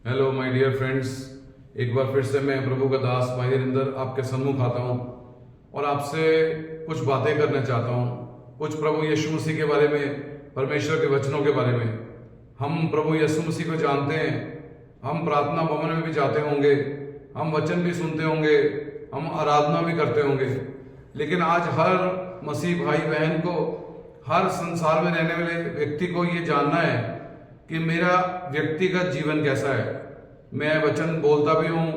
Hello my dear friends, एक बार फिर से मैं प्रभु का दास भाई हरिंदर आपके सम्मुख आता हूँ और आपसे कुछ बातें करना चाहता हूँ। कुछ प्रभु यीशु मसीह के बारे में, परमेश्वर के वचनों के बारे में। हम प्रभु यीशु मसीह को जानते हैं, हम प्रार्थना भवन में भी जाते होंगे, हम वचन भी सुनते होंगे, हम आराधना भी करते होंगे, लेकिन आज हर मसीह भाई बहन को, हर संसार में रहने वाले व्यक्ति को ये जानना है कि मेरा व्यक्तिगत जीवन कैसा है। मैं वचन बोलता भी हूँ,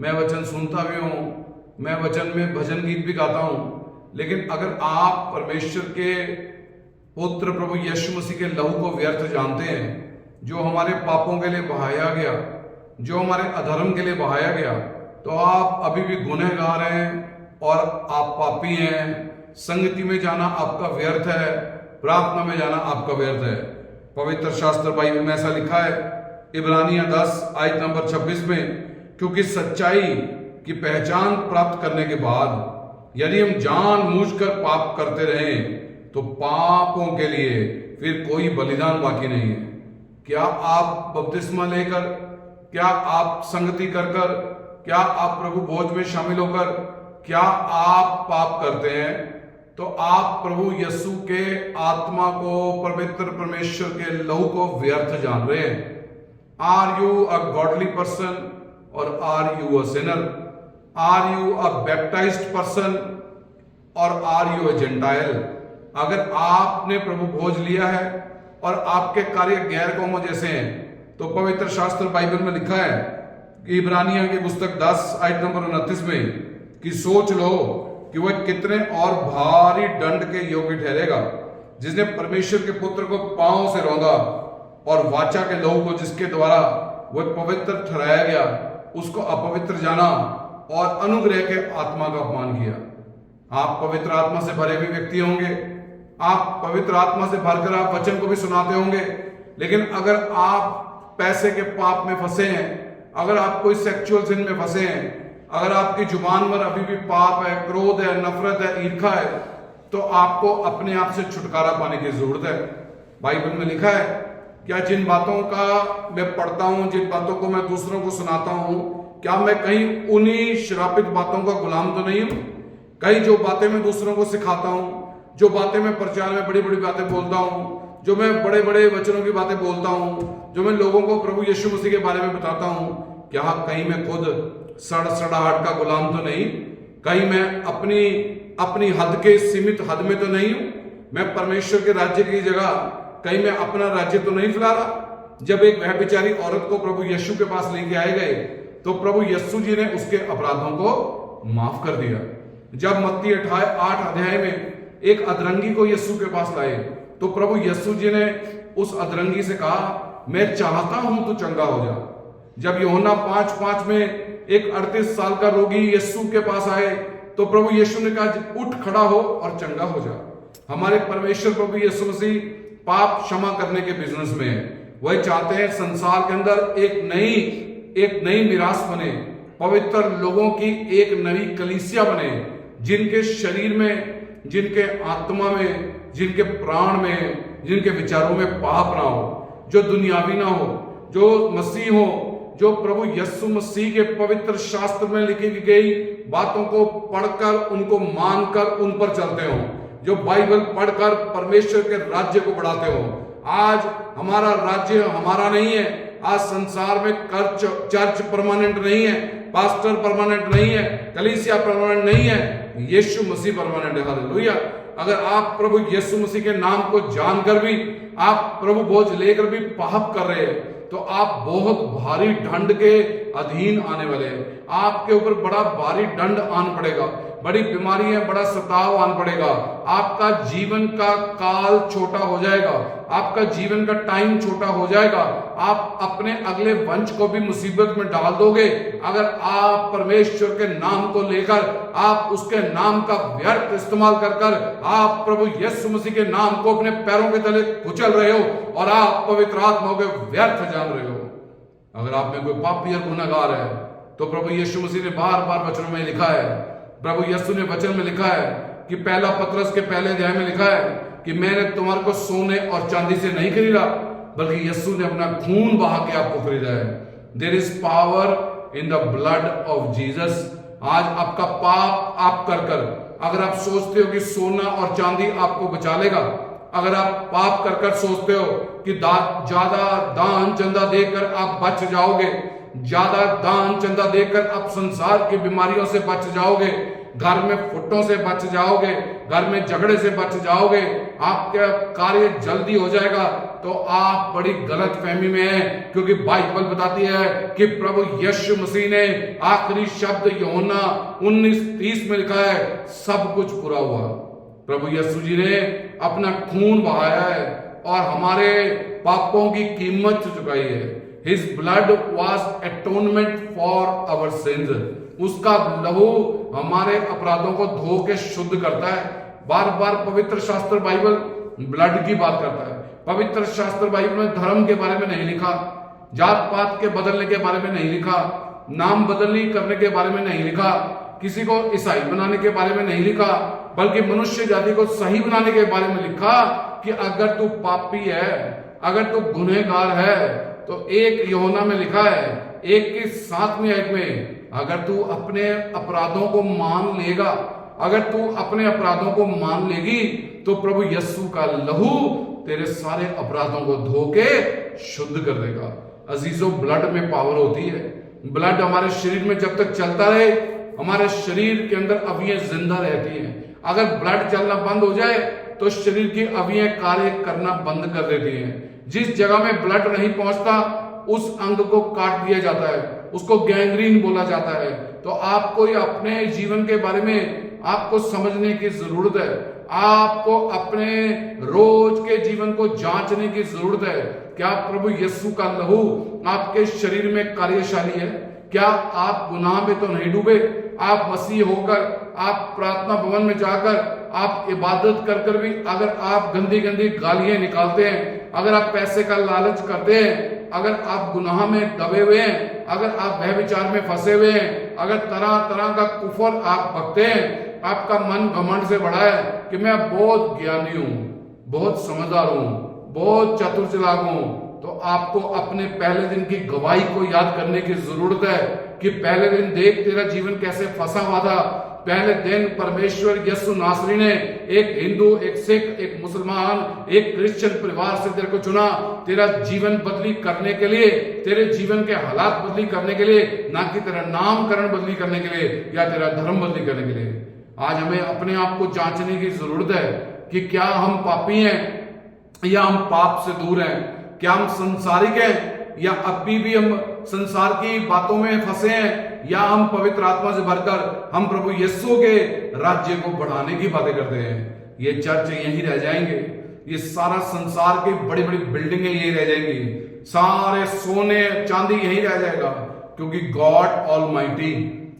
मैं वचन सुनता भी हूँ, मैं वचन में भजन गीत भी गाता हूँ, लेकिन अगर आप परमेश्वर के पुत्र प्रभु यीशु मसीह के लहू को व्यर्थ जानते हैं, जो हमारे पापों के लिए बहाया गया, जो हमारे अधर्म के लिए बहाया गया, तो आप अभी भी गुनहगार हैं और आप पापी हैं। संगति में जाना आपका व्यर्थ है, प्रार्थना में जाना आपका व्यर्थ है। पवित्र शास्त्र बाइबल में ऐसा लिखा है, इब्रानियां 10 आयत नंबर 26 में, क्योंकि सच्चाई की पहचान प्राप्त करने के बाद यदि हम जानबूझकर पाप करते रहें तो पापों के लिए फिर कोई बलिदान बाकी नहीं है। क्या आप बपतिस्मा लेकर, क्या आप संगति कर कर, क्या आप प्रभु भोज में शामिल होकर, क्या आप पाप करते हैं, तो आप प्रभु यीशु के आत्मा को, पवित्र परमेश्वर के लहू को व्यर्थ जान रहे हैं। Are you a godly person और are you a sinner? Are you a baptised person और आर यू अ जेंटाइल? अगर आपने प्रभु भोज लिया है और आपके कार्य गैर कौमों जैसे हैं, तो पवित्र शास्त्र बाइबल में लिखा है कि इब्रानियों की पुस्तक 10 आयत नंबर 29 में कि सोच लो कि वह कितने और भारी दंड के योग्य ठहरेगा, जिसने परमेश्वर के पुत्र को पांव से रौंदा और वाचा के लहू को, जिसके द्वारा वह पवित्र ठहराया गया, उसको अपवित्र जाना और अनुग्रह के आत्मा का अपमान किया। आप पवित्र आत्मा से भरे हुए व्यक्ति होंगे, आप पवित्र आत्मा से भरकर आप वचन को भी सुनाते होंगे, लेकिन अगर आप पैसे के पाप में फंसे हैं, अगर आप कोई सेक्सुअल सिन में फंसे हैं, अगर आपकी जुबान पर अभी भी पाप है, क्रोध है, नफरत है, ईर्ष्या है, तो आपको अपने आप से छुटकारा पाने की जरूरत है। बाइबल में लिखा है, क्या जिन बातों का मैं पढ़ता हूं, जिन बातों को मैं दूसरों को सुनाता हूं, क्या मैं कहीं उन्हीं श्रापित बातों का गुलाम तो नहीं हूं? कहीं जो बातें मैं दूसरों को सिखाता हूं, जो बातें मैं प्रचार में बड़ी बड़ी बातें बोलता हूं, जो मैं बड़े बड़े वचनों की बातें बोलता हूं, जो मैं लोगों को प्रभु यीशु मसीह के बारे में बताता हूं, क्या कहीं मैं खुद सड़सड़ाहट का गुलाम तो नहीं? कहीं मैं अपनी हद के सीमित हद में तो नहीं हूं? मैं परमेश्वर के राज्य की जगह कहीं मैं अपना राज्य तो नहीं फैला रहा? जब एक वह बेचारी औरत को प्रभु यीशु के पास लेके आए गए, तो प्रभु यीशु जी ने उसके अपराधों को माफ कर दिया। जब मत्ती 8 अध्याय में एक अधरंगी को यीशु के पास लाए, तो प्रभु यीशु जी ने उस अधरंगी से कहा, मैं चाहता हूं तू चंगा हो जा। जब यूहन्ना 5:5 में एक 38 साल का रोगी यीशु के पास आए, तो प्रभु यीशु ने कहा, उठ खड़ा हो और चंगा हो जा। हमारे परमेश्वर प्रभु यीशु मसीह पाप क्षमा करने के बिजनेस में है। वही चाहते हैं संसार के अंदर एक नई मिरास बने, पवित्र लोगों की एक नई कलीसिया बने, जिनके शरीर में, जिनके आत्मा में, जिनके प्राण में, जिनके विचारों में पाप ना हो, जो दुनियावी ना हो, जो मसीह हो, जो प्रभु यीशु मसीह के पवित्र शास्त्र में लिखी गई बातों को पढ़कर, उनको मानकर उन पर चलते हो, जो बाइबल पढ़कर परमेश्वर के राज्य को बढ़ाते हो। आज हमारा राज्य हमारा नहीं है। आज संसार में चर्च परमानेंट नहीं है, पास्टर परमानेंट नहीं है, कलीसिया परमानेंट नहीं है, यीशु मसीह परमानेंट है। हालेलुया। अगर आप प्रभु यीशु मसीह के नाम को जानकर भी आप प्रभु भोज लेकर भी पाप कर रहे हैं, तो आप बहुत भारी दंड के अधीन आने वाले हैं। आपके ऊपर बड़ा भारी दंड आन पड़ेगा, बड़ी बीमारी है, बड़ा सताव आन पड़ेगा। आपका जीवन का काल छोटा हो जाएगा, आपका जीवन का टाइम छोटा हो जाएगा। आप अपने अगले वंश को भी मुसीबत में डाल दोगे अगर आप परमेश्वर के नाम को लेकर, आप उसके नाम का व्यर्थ इस्तेमाल कर आप प्रभु यीशु मसीह के नाम को अपने पैरों के तले कुचल रहे हो और आप पवित्र आत्मा को व्यर्थ जान रहे हो। अगर आप में कोई पापी और गुनहगार है, तो प्रभु यीशु मसीह ने बार बार वचनों में लिखा है, प्रभु यीशु ने वचन में लिखा है कि पहला पतरस के पहले अध्याय में लिखा है कि मैंने तुम्हारे को सोने और चांदी से नहीं खरीदा, बल्कि यीशु ने अपना खून बहा के आपको खरीदा है। There is power in the blood of Jesus. आज आपका पाप आप कर अगर आप सोचते हो कि सोना और चांदी आपको बचा लेगा, अगर आप पाप कर सोचते हो कि ज्यादा दान चंदा देकर आप बच जाओगे, ज्यादा दान चंदा देकर आप संसार की बीमारियों से बच जाओगे, घर में फुट्टों से बच जाओगे, घर में झगड़े से बच जाओगे, आपका कार्य जल्दी हो जाएगा, तो आप बड़ी गलत फहमी में हैं। क्योंकि बाइबल बताती है कि प्रभु यीशु मसीह ने आखिरी शब्द यूहन्ना 19:30 में लिखा है, सब कुछ पूरा हुआ। प्रभु यीशु जी ने अपना खून बहाया है और हमारे पापों की कीमत चुकाई है। His blood was atonement for our sins। उसका लहू हमारे अपराधों को धो के शुद्ध करता है। बार बार पवित्र शास्त्र बाइबल ब्लड की बात करता है। पवित्र शास्त्र बाइबल में धर्म के बारे में नहीं लिखा, जात पात के बदलने के बारे में नहीं लिखा, नाम बदली करने के बारे में नहीं लिखा, किसी को ईसाई बनाने के बारे में नहीं लिखा, बल्कि मनुष्य जाति को सही बनाने के बारे में लिखा कि अगर तू पापी है, अगर तू गुनहगार है, तो एक यूहन्ना में लिखा है 1:7 आयत में, अगर तू अपने अपराधों को मान लेगा, अगर तू अपने अपराधों को मान लेगी, तो प्रभु यीशु का लहू तेरे सारे अपराधों को धो के शुद्ध कर देगा। अजीजों, ब्लड में पावर होती है। ब्लड हमारे शरीर में जब तक चलता रहे, हमारे शरीर के अंदर अवियां जिंदा रहती हैं। अगर ब्लड चलना बंद हो जाए तो शरीर की अवियां कार्य करना बंद कर देती हैं। जिस जगह में ब्लड नहीं पहुंचता उस अंग को काट दिया जाता है, उसको गैंग्रीन बोला जाता है। तो आपको अपने जीवन के बारे में आपको समझने की जरूरत है। आपको अपने रोज के जीवन को जांचने की जरूरत है। क्या प्रभु यीशु का लहू आपके शरीर में कार्यशाली है? क्या आप गुनाह में तो नहीं डूबे? आप मसीह होकर, आप प्रार्थना भवन में जाकर, आप इबादत कर भी अगर आप गंदी गंदी गालियां निकालते हैं, अगर आप पैसे का लालच करते हैं, अगर आप गुनाह में दबे हुए हैं, अगर आप व्यभिचार में फंसे हुए हैं, अगर तरह तरह का कुफर आप बकते हैं, आपका मन घमंड से बड़ा है कि मैं बहुत ज्ञानी हूं, बहुत समझदार हूं, बहुत चतुर चालाक हूं, तो आपको अपने पहले दिन की गवाही को याद करने की जरूरत है कि पहले दिन देख तेरा जीवन कैसे फंसा हुआ था। पहले दिन परमेश्वर यीशु नासरी ने एक हिंदू, एक सिख, एक मुसलमान, एक क्रिश्चियन परिवार से तेरे को चुना, तेरा जीवन बदली करने के लिए, तेरे जीवन के हालात बदली करने के लिए, ना कि तेरा नामकरण बदली करने के लिए या तेरा धर्म बदली करने के लिए। आज हमें अपने आप को जांचने की जरूरत है कि क्या हम पापी हैं या हम पाप से दूर हैं, क्या हम संसारिक हैं या अभी भी हम संसार की बातों में फंसे हैं, या हम पवित्र आत्मा से भरकर हम प्रभु यीशु के राज्य को बढ़ाने की बातें करते हैं। ये चर्च यहीं रह जाएंगे, ये सारा संसार की बड़ी बड़ी बिल्डिंगें यहीं रह जाएंगी, सारे सोने चांदी यहीं रह जाएगा, क्योंकि गॉड ऑलमाइटी,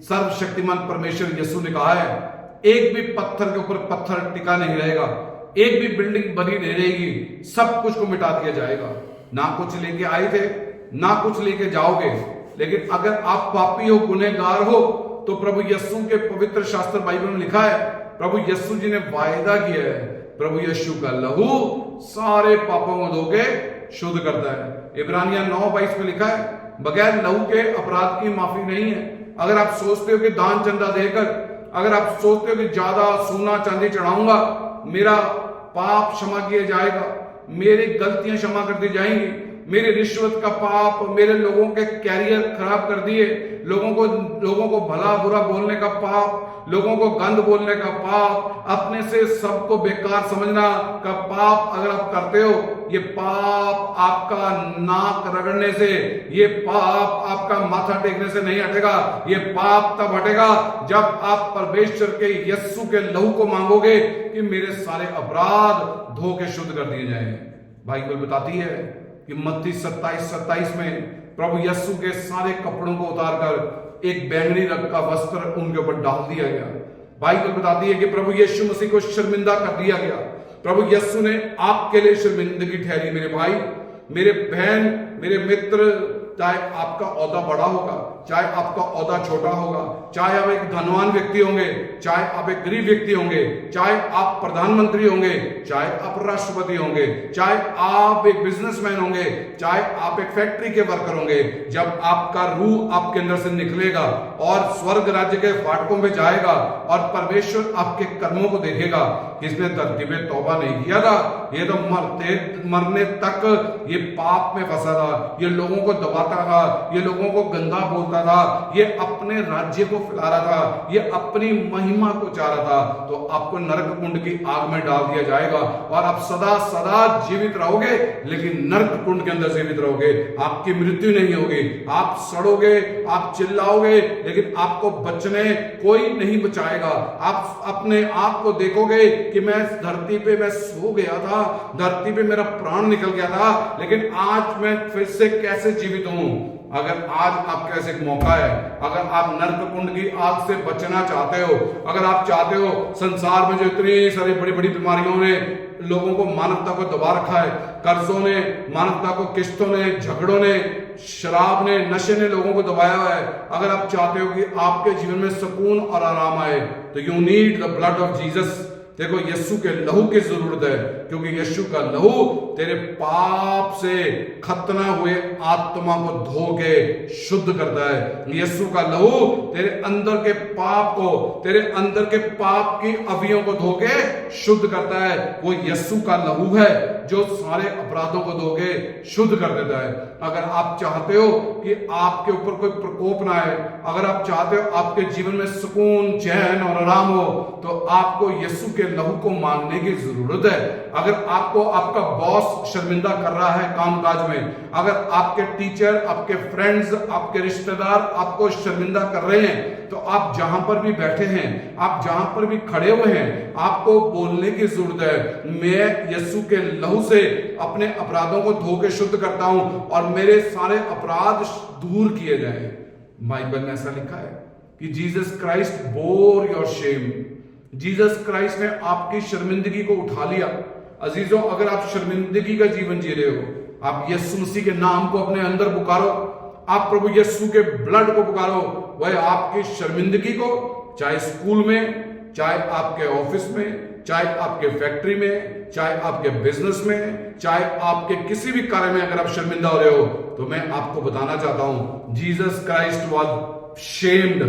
सर्वशक्तिमान परमेश्वर यीशु ने कहा है एक भी पत्थर के ऊपर पत्थर टिका नहीं रहेगा, एक भी बिल्डिंग बनी नहीं रहेगी, सब कुछ को मिटा दिया जाएगा। ना कुछ लेके आए थे, ना कुछ लेके जाओगे। लेकिन अगर आप पापी हो, गुनहगार हो, तो प्रभु यीशु के पवित्र शास्त्र बाइबल में लिखा है, प्रभु यीशु जी ने वायदा किया है, प्रभु यीशु का लहू सारे पापों को धोके शुद्ध करता है। इब्रानिया 9:22 में लिखा है, बगैर लहू के अपराध की माफी नहीं है। अगर आप सोचते हो कि दान चंदा देकर, अगर आप सोचते हो कि ज्यादा सोना चांदी चढ़ाऊंगा मेरा पाप क्षमा किया जाएगा, मेरी गलतियां क्षमा कर दी जाएंगी, मेरी रिश्वत का पाप, मेरे लोगों के कैरियर खराब कर दिए, लोगों को भला बुरा बोलने का पाप, लोगों को गंद बोलने का पाप, अपने से सबको बेकार समझना का पाप अगर आप करते हो, ये पाप आपका नाक रगड़ने से, ये पाप आपका माथा टेकने से नहीं हटेगा। ये पाप तब हटेगा जब आप परमेश्वर के यीशु के लहू को मांगोगे कि मेरे सारे अपराध धो के शुद्ध कर दिए जाएं। बाइबल बताती है कि मत्ती 27:27 में प्रभु यीशु के सारे कपड़ों को उतारकर एक बैंगनी रंग का वस्त्र उनके ऊपर डाल दिया गया। बाइबल बताती है कि प्रभु यीशु मसीह को शर्मिंदा कर दिया गया। प्रभु यीशु ने आपके लिए शर्मिंदगी ठहरी। मेरे भाई, मेरे बहन, मेरे मित्र, चाहे आपका ओहदा बड़ा होगा, चाहे आपका ओहदा छोटा होगा, चाहे आप एक धनवान व्यक्ति होंगे, चाहे आप एक गरीब व्यक्ति होंगे, चाहे आप प्रधानमंत्री होंगे, चाहे आप राष्ट्रपति होंगे, चाहे आप एक बिजनेसमैन होंगे, चाहे आप एक फैक्ट्री के वर्कर होंगे, जब आपका रूह आपके अंदर से निकलेगा और स्वर्ग राज्य के फाटकों में जाएगा और परमेश्वर आपके कर्मों को देखेगा, किसने धरती पे तौबा नहीं किया था, ये तो मरने तक ये पाप में फंसा था, ये लोगों को दबाता था, ये लोगों को गंदा बोलता था, ये अपने राज्य को फैला रहा था, ये अपनी महिमा को चाह रहा था, तो आपको नरक कुंड की आग में डाल दिया जाएगा और आप सदा सदा जीवित रहोगे, लेकिन नरक कुंड के अंदर जीवित रहोगे। आपकी मृत्यु नहीं होगी, आप सड़ोगे, आप चिल्लाओगे, लेकिन आपको बचने कोई नहीं बचाएगा। आप अपने आप को देखोगे कि मैं धरती पे मैं सो गया था, धरती पे मेरा प्राण निकल गया था, लेकिन आज मैं फिर से कैसे जीवित हूं। अगर आज आपके पास एक मौका है, अगर आप नरक कुंड की आग से बचना चाहते हो, अगर आप चाहते हो, संसार में जो इतनी सारी बड़ी बड़ी बीमारियों ने लोगों को, मानवता को दबा रखा है, कर्जों ने मानवता को, किस्तों ने, झगड़ों ने, शराब ने, नशे ने लोगों को दबाया हुआ है, अगर आप चाहते हो कि आपके जीवन में सुकून और आराम आए, तो you need the blood of Jesus. देखो, यीशु के लहू की जरूरत है, क्योंकि यीशु का लहू तेरे पाप से खतना हुए आत्मा को धो के शुद्ध करता है। यीशु का लहू तेरे अंदर के पाप को, तेरे अंदर के पाप की अवियों को धो के शुद्ध करता है। वो यीशु का लहू है जो सारे अपराधों को धो के शुद्ध कर देता है। अगर आप चाहते हो कि आपके ऊपर कोई प्रकोप ना आए, अगर आप चाहते हो आपके जीवन में सुकून, चैन और आराम हो, तो आपको यीशु के लहू को मांगने की जरूरत है। अगर आपको आपका बॉस शर्मिंदा कर रहा है कामकाज में, अगर आपके टीचर, आपके फ्रेंड्स, आपके रिश्तेदार आपको शर्मिंदा कर रहे हैं, तो आप जहां पर भी बैठे हैं, आप जहां पर भी खड़े हुए हैं, आपको बोलने की जरूरत है, मैं यीशु के लहू से अपने अपराधों को धो के शुद्ध करता हूं और मेरे सारे अपराध दूर किए जाएं। बाइबल में ऐसा लिखा है कि Jesus Christ bore your shame. Jesus Christ ने आपकी शर्मिंदगी को उठा लिया। अजीजों, अगर आप शर्मिंदगी का जीवन जी रहे हो, आप यीशु मसीह के नाम को अपने अंदर पुकारो, आप प्रभु यीशु के ब्लड को पुकारो, वह आपकी शर्मिंदगी को, चाहे स्कूल में, चाहे आपके ऑफिस में, चाहे आपके फैक्ट्री में, चाहे आपके बिजनेस में, चाहे आपके किसी भी कार्य में अगर आप शर्मिंदा हो रहे हो, तो मैं आपको बताना चाहता हूं, जीसस क्राइस्ट वाज शेम्ड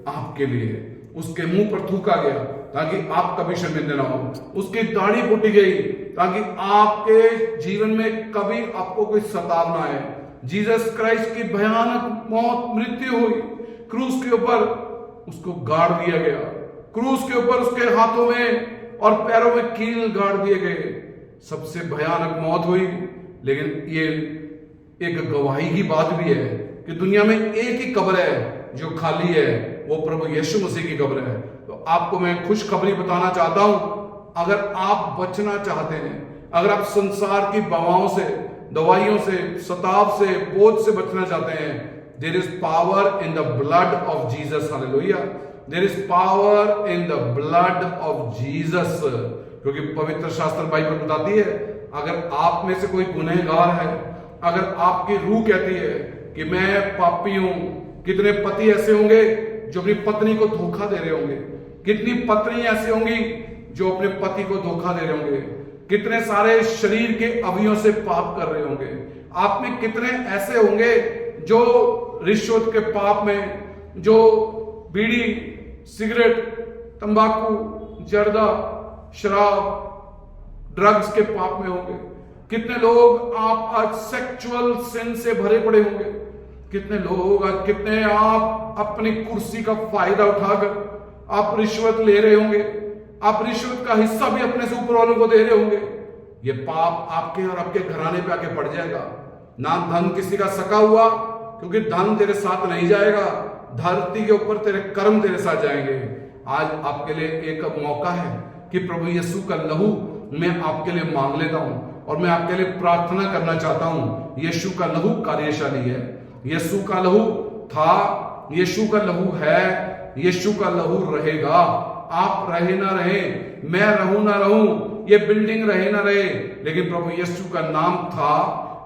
आपके लिए। उसके मुंह पर थूका गया ताकि आप कभी शर्मिंदे ना हो। उसकी दाढ़ी पुटी गई ताकि आपके जीवन में कभी आपको कोई सताव ना आए। जीसस क्राइस्ट की भयानक मौत, मृत्यु हुई क्रूस के ऊपर, उसको गाड़ दिया गया। क्रूस के ऊपर उसके हाथों में और पैरों में कील गाड़ दिए गए। सबसे भयानक मौत हुई। लेकिन ये एक गवाही की बात भी है कि दुनिया में एक ही कब्र है जो खाली है, वो प्रभु यीशु मसीह की कब्र है। तो आपको मैं खुशखबरी बताना चाहता हूं, अगर आप बचना चाहते हैं, अगर आप संसार की बवाओं से, दवाइयों से, सताव से, बोझ से बचना चाहते हैं, there is power in the blood of Jesus. Hallelujah, there is power in the blood of Jesus. क्योंकि पवित्र शास्त्र बाइबल बताती है, अगर आप में से कोई गुनहगार है, अगर आपकी रूह कहती है कि मैं पापी हूं, कितने पति ऐसे होंगे जो अपनी पत्नी को धोखा दे रहे होंगे, कितनी पत्नी ऐसी होंगी जो अपने पति को धोखा दे रहे होंगे, कितने सारे शरीर के अवयवों से पाप कर रहे होंगे, आप में कितने ऐसे होंगे जो रिश्वत के पाप में, जो बीड़ी, सिगरेट, तंबाकू, जर्दा, शराब, ड्रग्स के पाप में होंगे। कितने लोग आप आज सेक्सुअल सिन से भरे पड़े होंगे। कितने लोग आज, कितने आप अपनी कुर्सी का फायदा उठाकर आप रिश्वत ले रहे होंगे, आप रिश्वत का हिस्सा भी अपने से ऊपर वालों को दे रहे होंगे। ये पाप आपके और आपके घराने पे आके पड़ जाएगा। ना धन किसी का सका हुआ, क्योंकि धन तेरे साथ नहीं जाएगा, धरती के ऊपर तेरे कर्म तेरे साथ जाएंगे। आज आपके लिए एक मौका है कि प्रभु यीशु का लहू मैं आपके लिए मांग लेता हूं और मैं आपके लिए प्रार्थना करना चाहता हूं। यीशु का लहू कार्यशाली है, यीशु का लहू था, यीशु का लहू है, यीशु का लहू रहेगा। आप रहे ना रहे, मैं रहूं ना रहूं, ये बिल्डिंग रहे ना रहे, लेकिन प्रभु यीशु का नाम था,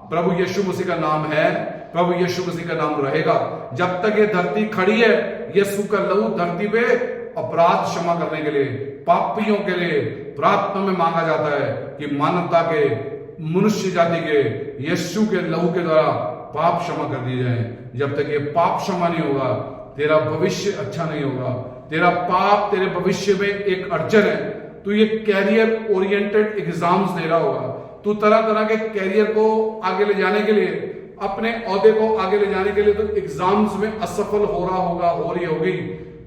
प्रभु यीशु मसीह का नाम है, प्रभु यीशु मसीह का नाम रहेगा। जब तक ये धरती खड़ी है, यीशु का लहू धरती पे अपराध क्षमा करने के लिए, पापियों के लिए प्रार्थना में मांगा जाता है कि मानवता के, मनुष्य जाति के यीशु के लहू के द्वारा पाप क्षमा कर दिए जाए। जब तक ये पाप क्षमा नहीं होगा, तेरा भविष्य अच्छा नहीं होगा। तेरा पाप तेरे भविष्य में एक अड़चन है। तू ये कैरियर ओरिएंटेड एग्जाम्स दे रहा होगा, तू तरह तरह के कैरियर को आगे ले जाने के लिए, अपने ओहदे को आगे ले जाने के लिए तो एग्जाम्स में असफल हो रहा होगा, हो रही होगी।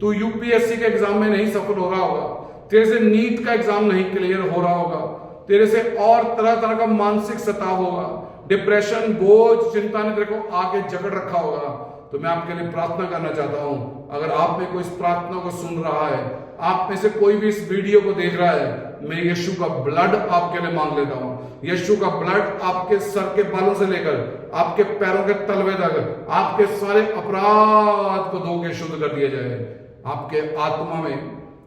तू यूपीएससी के एग्जाम में नहीं सफल हो रहा होगा, तेरे से नीट का एग्जाम नहीं क्लियर हो रहा होगा, तेरे से और तरह तरह का मानसिक सताव होगा, डिप्रेशन, बोझ, चिंता ने तेरे को आगे जकड़ रखा होगा। तो मैं आपके लिए प्रार्थना करना चाहता हूं, अगर आप में कोई इस प्रार्थना को सुन रहा है, आप में से कोई भी इस वीडियो को देख रहा है, मैं यीशु का ब्लड आपके लिए मांग लेता हूं। यीशु का ब्लड आपके सर के बालों से लेकर आपके पैरों के तलवे तक आपके सारे अपराध को धो के शुद्ध कर दिया जाए। आपके आत्मा में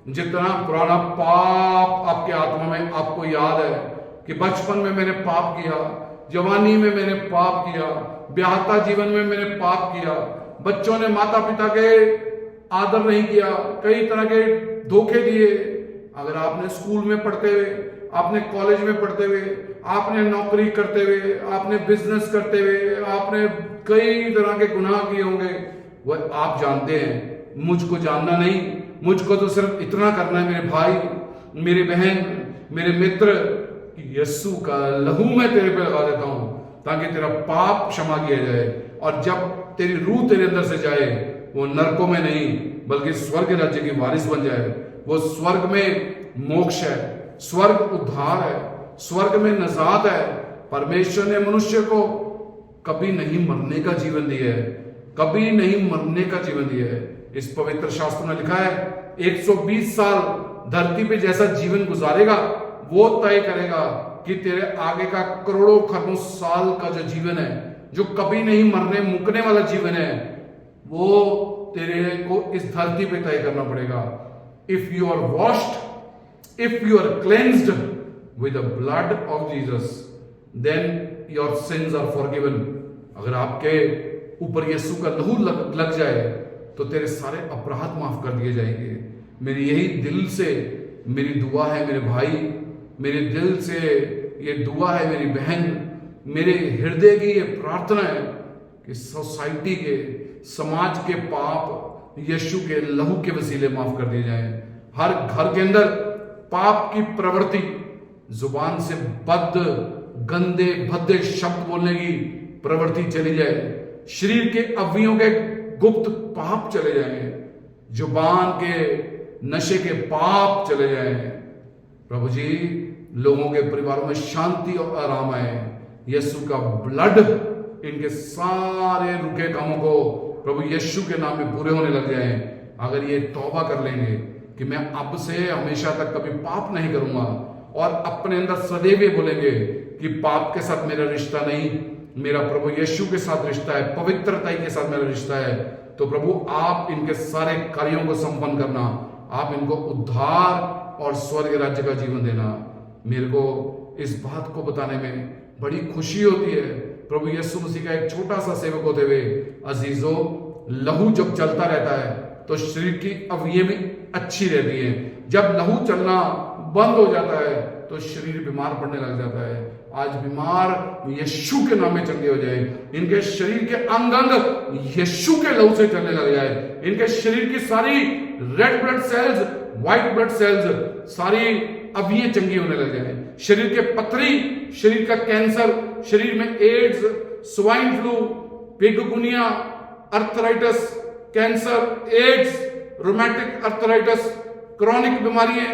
जितना पुराना पाप आपके आत्मा में आपको याद है कि बचपन में मैंने पाप किया, जवानी में मैंने पाप किया, ब्याहता जीवन में मैंने पाप किया, बच्चों ने माता पिता के आदर नहीं किया, कई तरह के धोखे दिए। अगर आपने स्कूल में पढ़ते हुए, आपने कॉलेज में पढ़ते हुए, आपने नौकरी करते हुए, आपने बिजनेस करते हुए, आपने कई तरह के गुनाह किए होंगे, वह आप जानते हैं। मुझको जानना नहीं, मुझको तो सिर्फ इतना करना है मेरे भाई, मेरी बहन, मेरे मित्र, यीशु का लहू मैं तेरे पे लगा देता हूं ताकि तेरा पाप क्षमा किया जाए। और जब तेरी रूह तेरे अंदर से जाए, वो नरकों में नहीं बल्कि स्वर्ग राज्य की वारिस बन जाए। वो स्वर्ग में मोक्ष है, स्वर्ग उद्धार है, स्वर्ग में नजात है। परमेश्वर ने मनुष्य को कभी नहीं मरने का जीवन दिया है, कभी नहीं मरने का जीवन दिया है। इस पवित्र शास्त्र में लिखा है 120 साल धरती पे जैसा जीवन गुजारेगा वो तय करेगा कि तेरे आगे का करोड़ों खरबों साल का जो जीवन है, जो कभी नहीं मरने मुकने वाला जीवन है, वो तेरे को इस धरती पे तय करना पड़ेगा। If you are washed, if you are cleansed with the blood of Jesus, then your sins are forgiven. अगर आपके ऊपर यीशु का लहू लग जाए तो तेरे सारे अपराध माफ कर दिए जाएंगे। मेरी यही दिल से मेरी दुआ है मेरे भाई, मेरे दिल से ये दुआ है मेरी बहन, मेरे हृदय की ये प्रार्थना है कि सोसाइटी के, समाज के पाप यीशु के लहू के वसीले माफ कर दिए जाएं। हर घर के अंदर पाप की प्रवृत्ति, जुबान से बद, गंदे भद्दे शब्द बोलने की प्रवृत्ति चली जाए, शरीर के अवयवों के गुप्त पाप चले जाएंगे, जुबान के नशे के पाप चले जाएं। प्रभु जी, लोगों के परिवारों में शांति और आराम आए। यीशु का ब्लड इनके सारे रुके कामों को प्रभु यीशु के नाम में पूरे होने लग जाए। अगर ये तौबा कर लेंगे कि मैं अब से हमेशा तक कभी पाप नहीं करूंगा, और अपने अंदर सदैव बोलेंगे कि पाप के साथ मेरा रिश्ता नहीं, मेरा प्रभु यीशु के साथ रिश्ता है, पवित्रता के साथ मेरा रिश्ता है, तो प्रभु आप इनके सारे कार्यों को संपन्न करना, आप इनको उद्धार और स्वर्ग राज्य का जीवन देना। मेरे को इस बात को बताने में बड़ी खुशी होती है, प्रभु यीशु मसीह का एक छोटा सा सेवक होते हुए, अजीजों, लहू जब चलता रहता है तो शरीर की अवयव अच्छी रहती है। जब लहू चलना बंद हो जाता है तो शरीर बीमार पड़ने लग जाता है। आज बीमार यीशु के नाम में चंगे हो जाए, इनके शरीर के अंग अंग यीशु के लहू से चलने लग जाए, इनके शरीर की सारी red blood cells, white blood cells, सारी अवयव चंगी होने लग जाए। शरीर के पथरी, शरीर का कैंसर, शरीर में AIDS, swine flu, pneumonia, arthritis, cancer, AIDS, rheumatic arthritis, chronic बीमारियां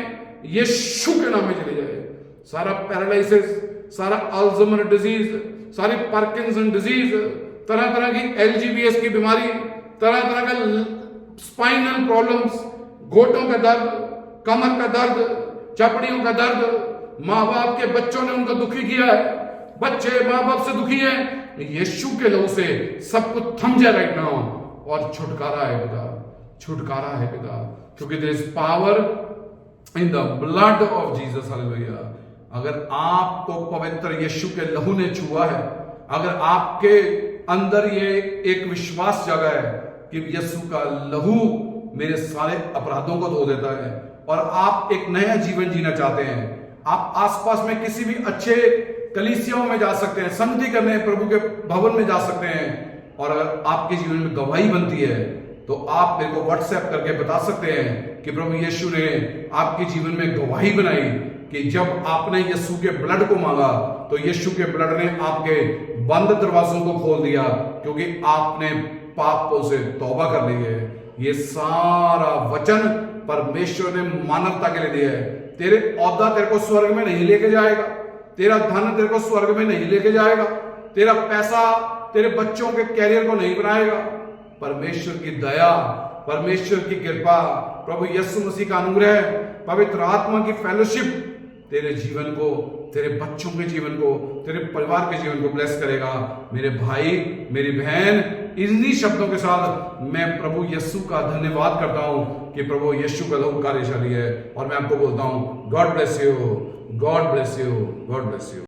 यीशु के नाम में चली जाए। सारा पैरालिसिस, सारा अल्जाइमर डिजीज, सारी पार्किंसन डिजीज, तरह तरह की एलजीबीएस की बीमारी, तरह तरह का स्पाइनल प्रॉब्लम्स, घोटों का दर्द, कमर का दर्द, चपड़ियों का दर्द, माँ बाप के बच्चों ने उनको दुखी किया है, बच्चे माँ बाप से दुखी हैं, यीशु के लहू से सब कुछ थम जाए राइट नाउ, और छुटकारा है पिता, छुटकारा है पिता, क्योंकि there is power in the blood of Jesus. Hallelujah. अगर आपको पवित्र यीशु के लहू ने छुआ है, अगर आपके अंदर ये एक विश्वास जगा है कि यीशु का लहू मेरे सारे अपराधों को धो देता है और आप एक नया जीवन जीना चाहते हैं, आप आसपास में किसी भी अच्छे कलीसियाओं में जा सकते हैं, संगति करने प्रभु के भवन में जा सकते हैं, और अगर आपके जीवन में गवाही बनती है तो आप मेरे को व्हाट्सएप करके बता सकते हैं कि प्रभु यीशु ने आपके जीवन में गवाही बनाई कि जब आपने यीशु के ब्लड को मांगा तो यीशु के ब्लड ने आपके बंद दरवाजों को खोल दिया, क्योंकि आपने पापों से तौबा कर ली है। ये सारा वचन परमेश्वर ने मानवता के लिए दिया है। तेरे औदा तेरे को स्वर्ग में नहीं लेके जाएगा, तेरा धन तेरे को स्वर्ग में नहीं लेके जाएगा, तेरा पैसा तेरे बच्चों के कैरियर को नहीं बनाएगा। परमेश्वर की दया, परमेश्वर की कृपा, प्रभु यीशु मसीह का अनुग्रह, पवित्र आत्मा की फेलोशिप तेरे जीवन को, तेरे बच्चों के जीवन को, तेरे परिवार के जीवन को ब्लेस करेगा। मेरे भाई, मेरी बहन, इन्हीं शब्दों के साथ मैं प्रभु यीशु का धन्यवाद करता हूं कि प्रभु यीशु का लहू कार्यशाली है, और मैं आपको बोलता हूं God bless you, God bless you, God bless you.